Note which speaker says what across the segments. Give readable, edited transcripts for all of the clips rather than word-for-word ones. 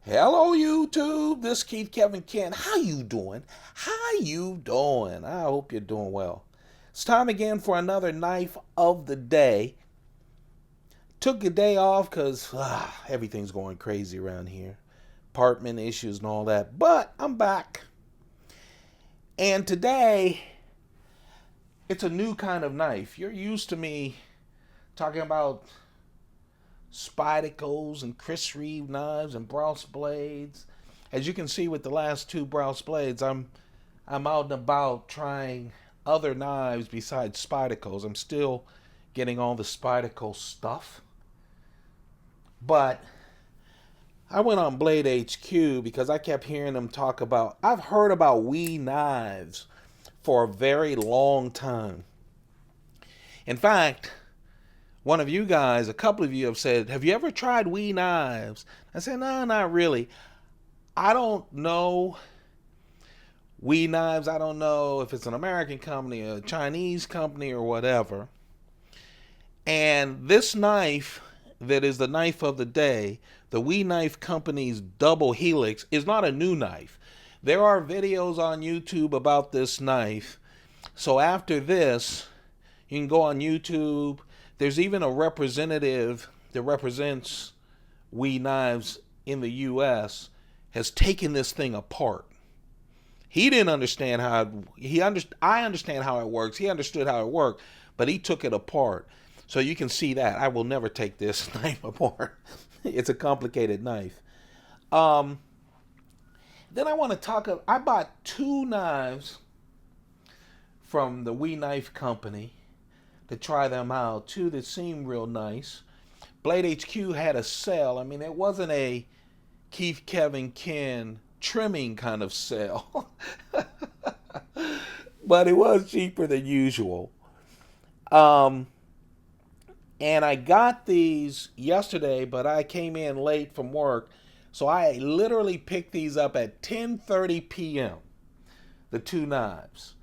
Speaker 1: Hello YouTube, this is Keith Kevin Ken. How you doing? How you doing? I hope you're doing well. It's time again for another knife of the day. Took a day off because everything's going crazy around here. Apartment issues and all that. But I'm back. And today, it's a new kind of knife. You're used to me talking about Spidicles and Chris Reeve knives and Browse blades. As you can see with the last two Browse blades, I'm out and about trying other knives besides Spidicles. I'm still getting all the Spidicle stuff. But I went on Blade HQ because I kept hearing them talk about, I've heard about WE knives for a very long time. In fact, one of you guys, a couple of you have said, have you ever tried WE knives? I said, no, not really. I don't know WE knives. I don't know if it's an American company, a Chinese company, or whatever. And this knife that is the knife of the day, the WE Knife Company's double Helix, is not a new knife. There are videos on YouTube about this knife. So after this, you can go on YouTube. There's even a representative that represents WE Knives in the U.S. has taken this thing apart. He didn't understand how I understand how it works. He understood how it worked, but he took it apart. So you can see that I will never take this knife apart. It's a complicated knife. Then I want to talk. I bought two knives from the WE Knife Company to try them out. Two that seemed real nice. Blade HQ had a sale. I mean, it wasn't a Keith Kevin Ken trimming kind of sale, but it was cheaper than usual. And I got these yesterday, but I came in late from work, so I literally picked these up at 10:30 p.m. The two knives.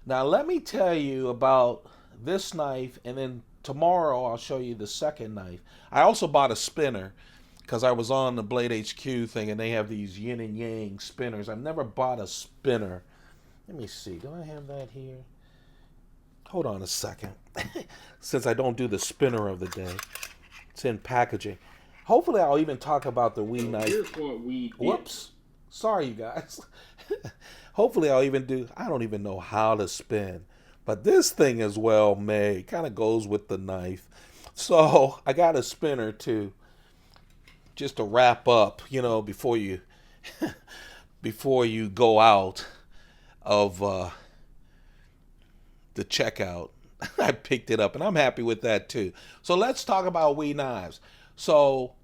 Speaker 1: Now let me tell you about this knife, and then tomorrow I'll show you the second knife. I also bought a spinner because I was on the Blade HQ thing, and they have these yin and yang spinners. I've never bought a spinner. Let me see. Do I have that here? Hold on a second. Since I don't do the spinner of the day, it's in packaging. Hopefully I'll even talk about the WE knife.
Speaker 2: Here's what we did.
Speaker 1: Whoops. Sorry, you guys. Hopefully I'll even do, I don't even know how to spin. But this thing is well made. Kind of goes with the knife. So I got a spinner too. Just to wrap up, before you before you go out of the checkout. I picked it up and I'm happy with that too. So let's talk about WE knives. So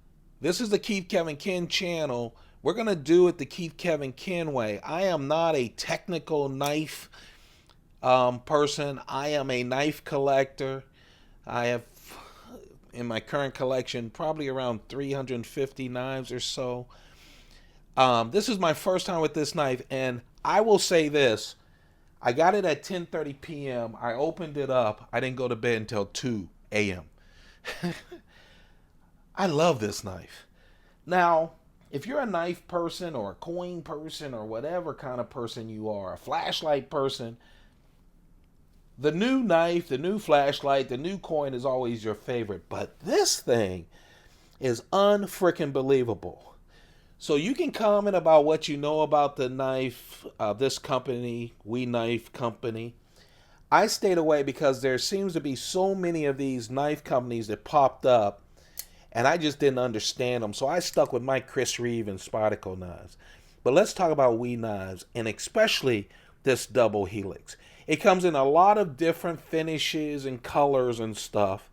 Speaker 1: this is the Keith Kevin Ken channel. We're going to do it the Keith Kevin Ken way. I am not a technical knife person. I am a knife collector. I have in my current collection probably around 350 knives or so. This is my first time with this knife, and I will say this. I got it at 10:30 p.m. I opened it up. I didn't go to bed until 2 a.m. I love this knife. Now, if you're a knife person or a coin person or whatever kind of person you are, a flashlight person, the new knife, the new flashlight, the new coin is always your favorite. But this thing is unfreaking believable. So you can comment about what you know about the knife, this company, WE Knife Company. I stayed away because there seems to be so many of these knife companies that popped up, and I just didn't understand them. So I stuck with my Chris Reeve and Spadico knives. But let's talk about WE knives, and especially this double Helix. It comes in a lot of different finishes and colors and stuff.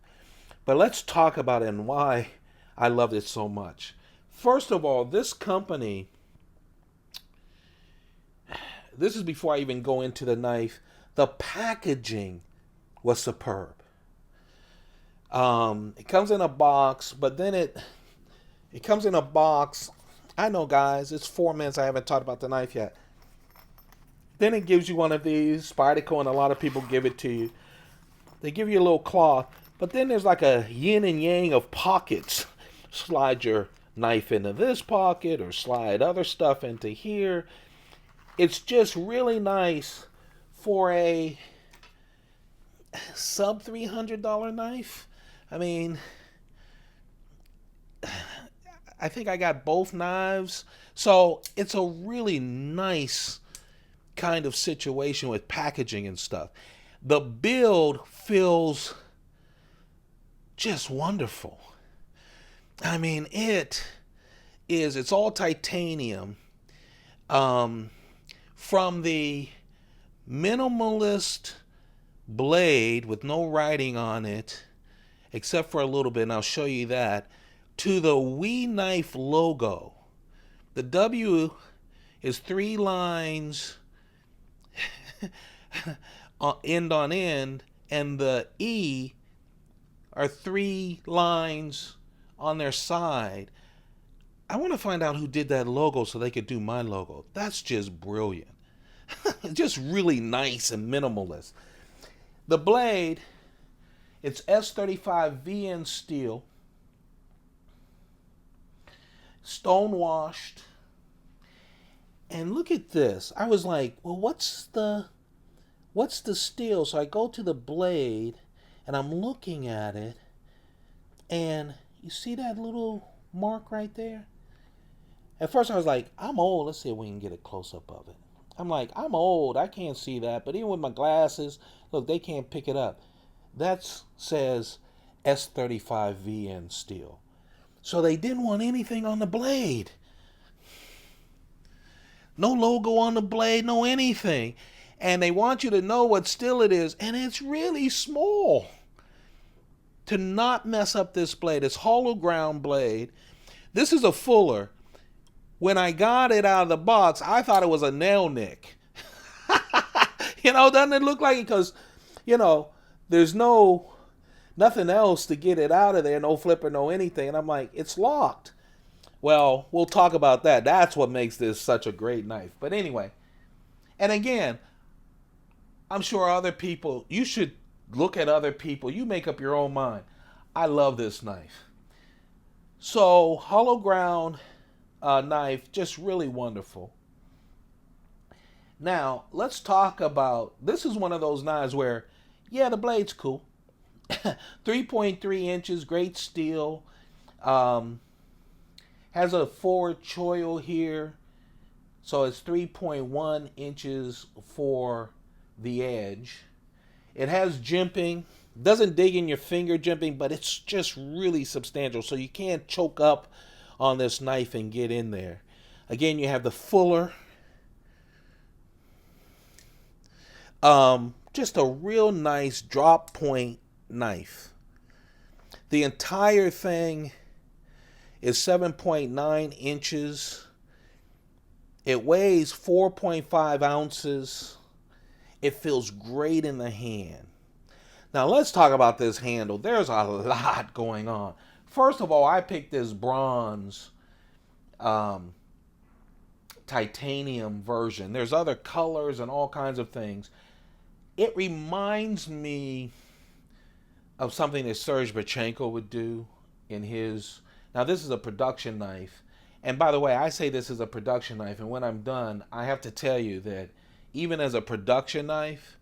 Speaker 1: But let's talk about it and why I love it so much. First of all, this company, this is before I even go into the knife, the packaging was superb. It comes in a box, but then it comes in a box. I know, guys, it's 4 minutes. I haven't talked about the knife yet. Then it gives you one of these, Spydico, and a lot of people give it to you. They give you a little cloth, but then there's like a yin and yang of pockets. Slide your knife into this pocket or slide other stuff into here. It's just really nice for a sub $300 knife. I mean, I think I got both knives. So it's a really nice kind of situation with packaging and stuff. The build feels just wonderful. I mean, it's all titanium. From the minimalist blade with no writing on it, except for a little bit, and I'll show you that, to the We Knife logo. The W is 3 lines end on end, and the E are 3 lines on their side. I want to find out who did that logo so they could do my logo. That's just brilliant. Just really nice and minimalist. The blade, it's S35 VN steel, stone washed. And look at this. I was like, well, what's the steel? So I go to the blade and I'm looking at it, and you see that little mark right there? At first I was like, I'm old. Let's see if we can get a close-up of it. I'm like, I'm old. I can't see that. But even with my glasses, look, they can't pick it up. That says S35 VN steel. So they didn't want anything on the blade. No logo on the blade, no anything. And they want you to know what steel it is. And it's really small. To not mess up this blade. It's hollow ground blade. This is a Fuller. When I got it out of the box, I thought it was a nail nick. Doesn't it look like it? Because, there's nothing else to get it out of there. No flipper, no anything. And I'm like, it's locked. Well, we'll talk about that. That's what makes this such a great knife. But anyway, and again, I'm sure other people, you should look at other people. You make up your own mind. I love this knife. So, hollow ground knife, just really wonderful. Now, let's talk about, this is one of those knives where, yeah, the blade's cool. 3.3 inches, great steel. Has a forward choil here. So it's 3.1 inches for the edge. It has jimping. Doesn't dig in your finger jimping, but it's just really substantial. So you can't choke up on this knife and get in there. Again, you have the Fuller. Just a real nice drop point knife. The entire thing is 7.9 inches. It weighs 4.5 ounces. It feels great in the hand. Now let's talk about this handle. There's a lot going on. First of all, I picked this bronze titanium version. There's other colors and all kinds of things. It reminds me of something that Serge Bachenko would do in his... Now this is a production knife. And by the way, I say this is a production knife, and when I'm done, I have to tell you that even as a production knife,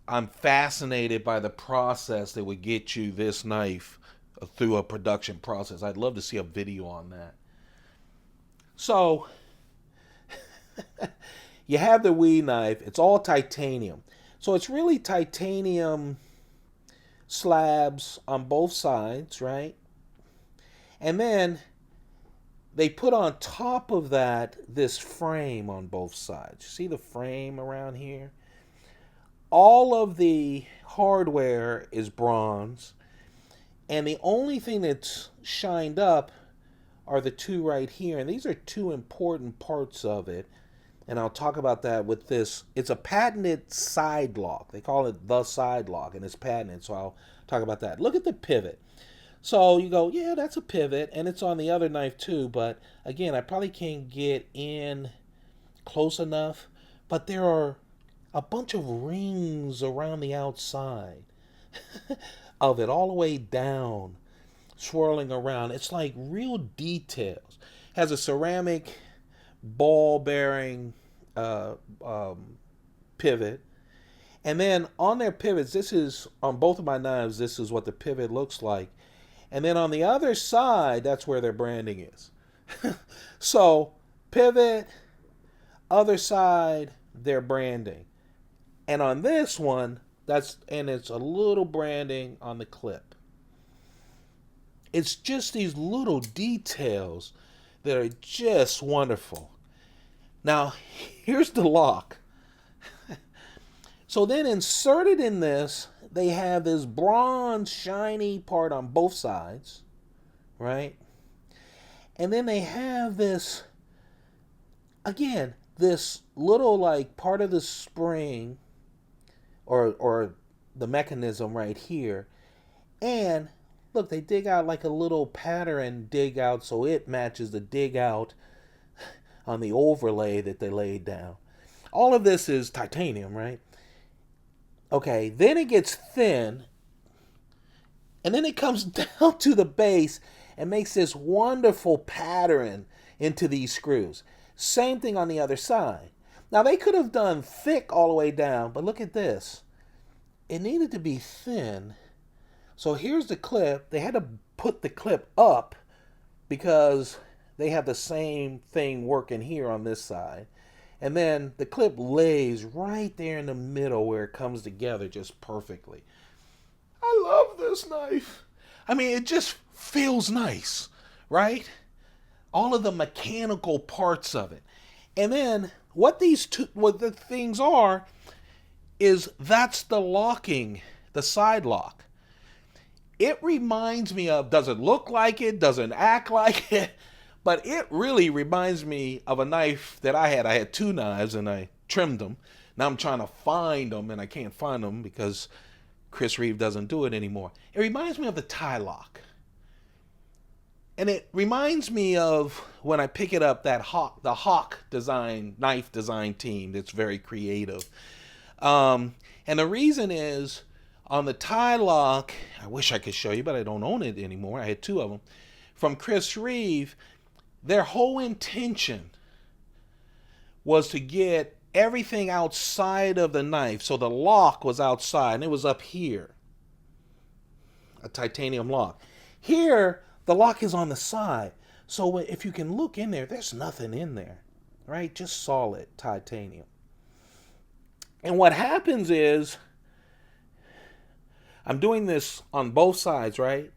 Speaker 1: I'm fascinated by the process that would get you this knife through a production process. I'd love to see a video on that. So, you have the We knife. It's all titanium. So it's really titanium slabs on both sides, right? And then they put on top of that this frame on both sides. You see the frame around here? All of the hardware is bronze, and the only thing that's shined up are the two right here. And these are two important parts of it, and I'll talk about that with this. It's a patented side lock. They call it the side lock, and it's patented, so I'll talk about that. Look at the pivot. So you go, yeah, that's a pivot, and it's on the other knife too, but again, I probably can't get in close enough, but there are a bunch of rings around the outside of it, all the way down. swirling around. It's like real details. Has a ceramic ball bearing uh, um, pivot. And then on their pivots, this is on both of my knives, this is what the pivot looks like. And then on the other side, that's where their branding is. So, pivot, other side, their branding. And on this one, it's a little branding on the clip. It's just these little details that are just wonderful. Now, here's the lock. So then inserted in this, they have this bronze shiny part on both sides, right? And then they have this, again, this little like part of the spring or the mechanism right here. And look, they dig out like a little pattern dig out so it matches the dig out on the overlay that they laid down. All of this is titanium, right? Okay, then it gets thin, and then it comes down to the base and makes this wonderful pattern into these screws. Same thing on the other side. Now, they could have done thick all the way down, but look at this. It needed to be thin. So here's the clip. They had to put the clip up because they have the same thing working here on this side. And then the clip lays right there in the middle where it comes together just perfectly. I love this knife. I mean, it just feels nice, right? All of the mechanical parts of it. And then what the things are is that's the locking, the side lock. It reminds me of, doesn't look like it, doesn't act like it, but it really reminds me of a knife that I had. I had two knives and I trimmed them. Now I'm trying to find them and I can't find them because Chris Reeve doesn't do it anymore. It reminds me of the tie lock. And it reminds me of when I pick it up, the Hawk design, knife design team that's very creative. And the reason is on the tie lock, I wish I could show you, but I don't own it anymore. I had two of them. From Chris Reeve, their whole intention was to get everything outside of the knife. So the lock was outside and it was up here. A titanium lock. Here, the lock is on the side. So if you can look in there, there's nothing in there, right? Just solid titanium. And what happens is, I'm doing this on both sides, right?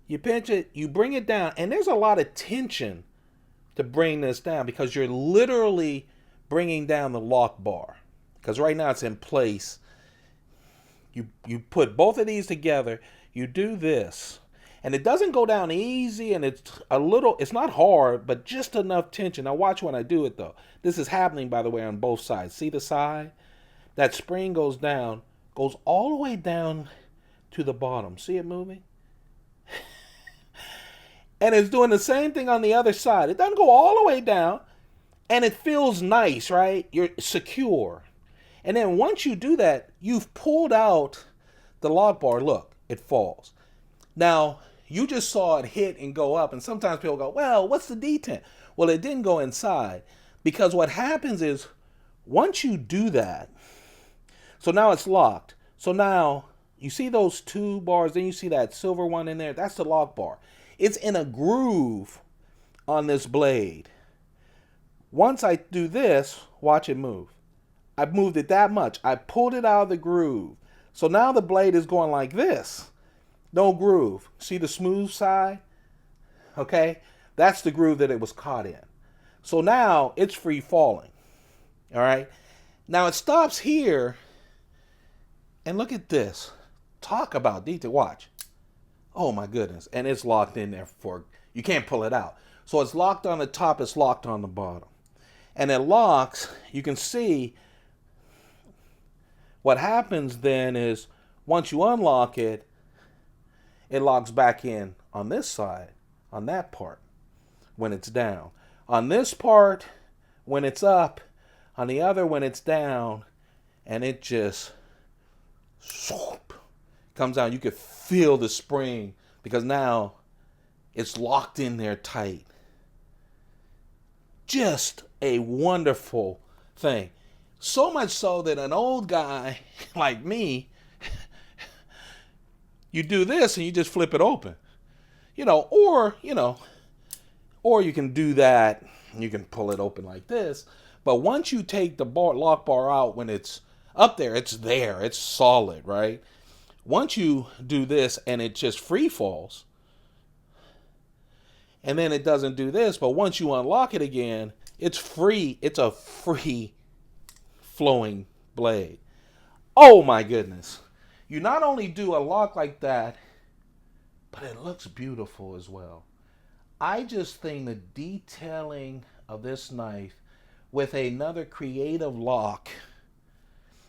Speaker 1: You pinch it, you bring it down, and there's a lot of tension to bring this down because you're literally bringing down the lock bar. Because right now it's in place. You put both of these together, you do this, and it doesn't go down easy, and it's not hard, but just enough tension. Now watch when I do it though. This is happening, by the way, on both sides. See the side? That spring goes down, goes all the way down to the bottom. See it moving? And it's doing the same thing on the other side. It doesn't go all the way down. And it feels nice, right? You're secure. And then once you do that, you've pulled out the lock bar. Look, it falls. Now, you just saw it hit and go up. And sometimes people go, well, what's the detent? Well, it didn't go inside. Because what happens is, once you do that, so now it's locked. So now, you see those two bars, then you see that silver one in there? That's the lock bar. It's in a groove on this blade. Once I do this, watch it move. I've moved it that much. I pulled it out of the groove. So now the blade is going like this. No groove. See the smooth side? Okay? That's the groove that it was caught in. So now it's free falling. All right? Now it stops here. And look at this. Talk about detail. Watch. Oh my goodness. And it's locked in there you can't pull it out. So it's locked on the top, it's locked on the bottom. And it locks, you can see what happens then is once you unlock it, it locks back in on this side, on that part, when it's down. On this part, when it's up, on the other when it's down, and it just comes out. You could feel the spring because now It's locked in there tight. Just a wonderful thing. So much so that an old guy like me, you do this and you just flip it open. Or you can do that and you can pull it open like this. But once you take the lock bar out, when it's up there, it's solid, right? Once you do this and it just free falls, and then it doesn't do this, but once you unlock it again, it's free. It's a free flowing blade. Oh my goodness. You not only do a lock like that, but it looks beautiful as well. I just think the detailing of this knife with another creative lock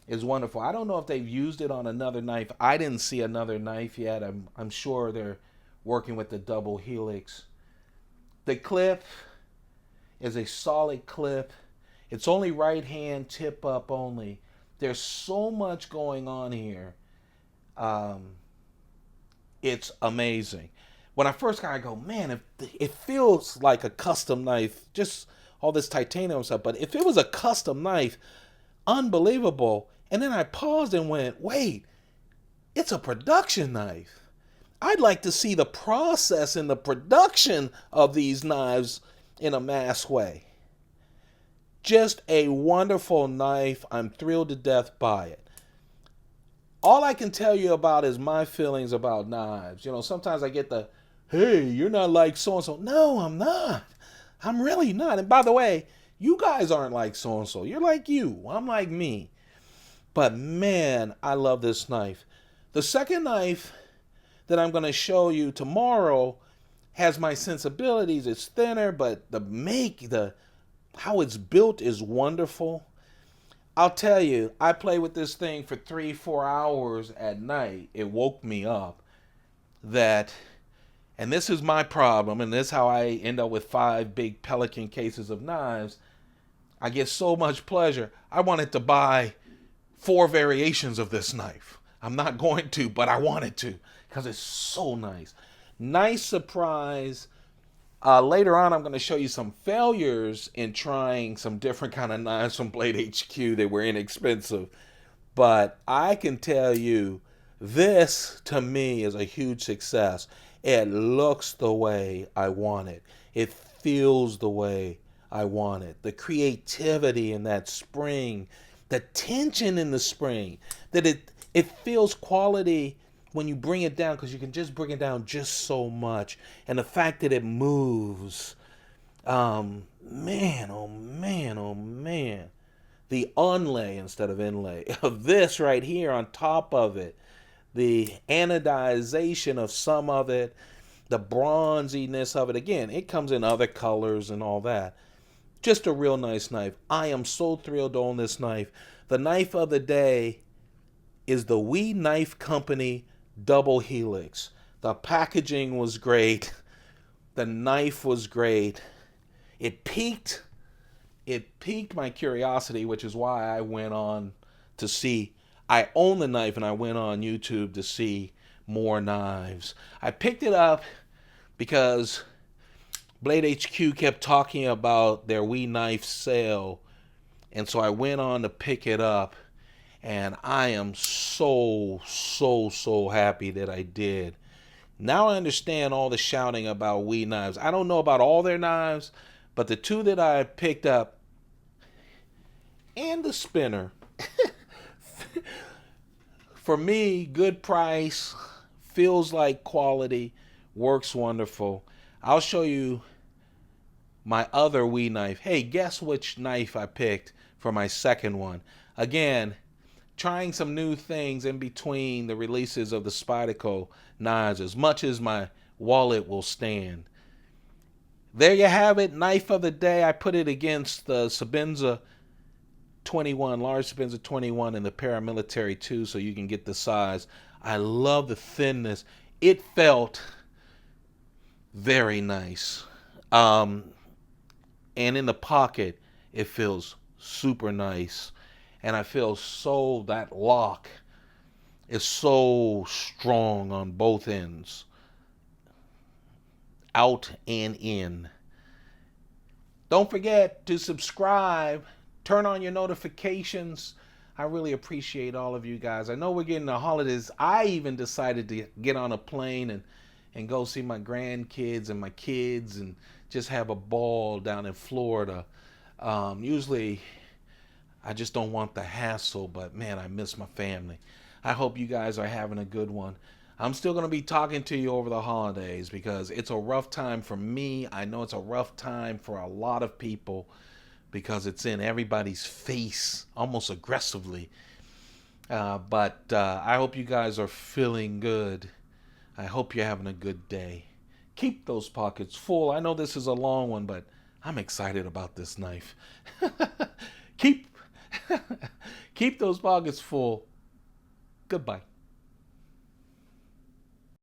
Speaker 1: is wonderful. I don't know if they've used it on another knife. I didn't see another knife yet. I'm sure they're working with the double Helix. The clip is a solid clip. It's only right hand tip up only. There's so much going on here. It's amazing. When I first got it, I go, man, it feels like a custom knife. Just all this titanium stuff. But if it was a custom knife, unbelievable. And then I paused and went, wait, it's a production knife. I'd like to see the process in the production of these knives in a mass way. Just a wonderful knife. I'm thrilled to death by it. All I can tell you about is my feelings about knives. Sometimes I get the, hey, you're not like so-and-so. No, I'm not. I'm really not. And by the way, you guys aren't like so-and-so. You're like you. I'm like me. But man, I love this knife. The second knife that I'm going to show you tomorrow has my sensibilities. It's thinner, but how it's built is wonderful. I'll tell you, I play with this thing for 3-4 hours at night. It woke me up. And this is my problem, and this is how I end up with 5 big Pelican cases of knives. I get so much pleasure. I wanted to buy 4 variations of this knife. I'm not going to, but I wanted to because it's so nice. Nice surprise. Later on, I'm going to show you some failures in trying some different kind of knives from Blade HQ. They were inexpensive. But I can tell you, this, to me, is a huge success. It looks the way I want it. It feels the way I want it. The creativity in that spring, the tension in the spring, that it feels quality when you bring it down, because you can just bring it down just so much. And the fact that it moves, man, oh man, oh man. The onlay instead of inlay of this right here on top of it, the anodization of some of it, the bronziness of it. Again, it comes in other colors and all that. Just a real nice knife. I am so thrilled to own this knife. The knife of the day is the We Knife Company Double Helix. The packaging was great. The knife was great. It piqued my curiosity, which is why I went on to see. I own the knife and I went on YouTube to see more knives. I picked it up because Blade HQ kept talking about their We Knife sale. And so I went on to pick it up. And I am so happy that I did. Now I understand all the shouting about We knives. I don't know about all their knives, but the 2 that I picked up, and the spinner, for me, good price, feels like quality, works wonderful. I'll show you my other We knife. Hey, guess which knife I picked for my second one. Again, trying some new things in between the releases of the Spyderco knives as much as my wallet will stand. There you have it, knife of the day. I put it against the Sabenza 21, large Sabenza 21 and the Paramilitary 2 so you can get the size. I love the thinness. It felt very nice. And in the pocket, it feels super nice. And I feel that lock is so strong on both ends. out and in. Don't forget to subscribe, turn on your notifications. I really appreciate all of you guys. I know we're getting the holidays. I even decided to get on a plane and go see my grandkids and my kids and just have a ball down in Florida. Usually I just don't want the hassle, but man, I miss my family. I hope you guys are having a good one. I'm still going to be talking to you over the holidays because it's a rough time for me. I know it's a rough time for a lot of people because it's in everybody's face almost aggressively. But I hope you guys are feeling good. I hope you're having a good day. Keep those pockets full. I know this is a long one, but I'm excited about this knife. keep keep those pockets full. Goodbye.